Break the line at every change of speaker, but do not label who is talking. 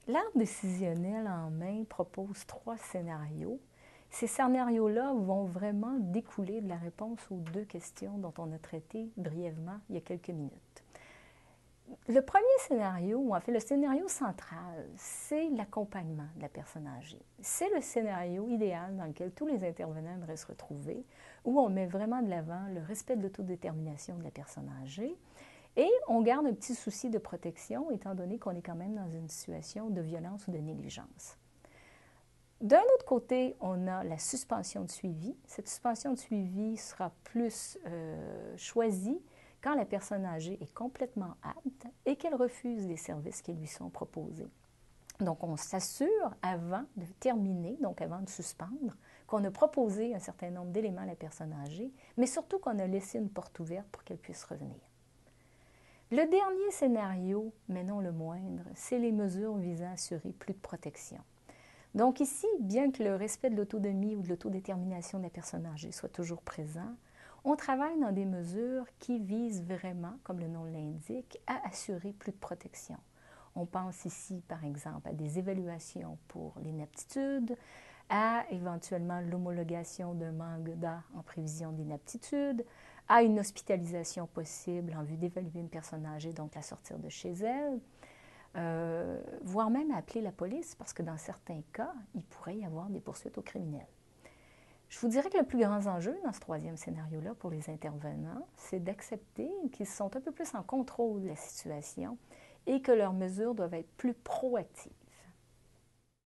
L'arbre décisionnel en main propose 3 scénarios. Ces scénarios-là vont vraiment découler de la réponse aux 2 questions dont on a traité brièvement il y a quelques minutes. Le premier scénario, ou en fait le scénario central, c'est l'accompagnement de la personne âgée. C'est le scénario idéal dans lequel tous les intervenants aimeraient se retrouver, où on met vraiment de l'avant le respect de l'autodétermination de la personne âgée, et on garde un petit souci de protection, étant donné qu'on est quand même dans une situation de violence ou de négligence. D'un autre côté, on a la suspension de suivi. Cette suspension de suivi sera plus choisie quand la personne âgée est complètement apte et qu'elle refuse les services qui lui sont proposés. Donc, on s'assure avant de terminer, donc avant de suspendre, qu'on a proposé un certain nombre d'éléments à la personne âgée, mais surtout qu'on a laissé une porte ouverte pour qu'elle puisse revenir. Le dernier scénario, mais non le moindre, c'est les mesures visant à assurer plus de protection. Donc ici, bien que le respect de l'autonomie ou de l'autodétermination de la personne âgée soit toujours présent, on travaille dans des mesures qui visent vraiment, comme le nom l'indique, à assurer plus de protection. On pense ici, par exemple, à des évaluations pour l'inaptitude, à éventuellement l'homologation d'un mandat en prévision d'inaptitude, à une hospitalisation possible en vue d'évaluer une personne âgée, donc la sortir de chez elle, voire même appeler la police, parce que dans certains cas, il pourrait y avoir des poursuites aux criminels. Je vous dirais que le plus grand enjeu dans ce troisième scénario-là pour les intervenants, c'est d'accepter qu'ils sont un peu plus en contrôle de la situation et que leurs mesures doivent être plus proactives.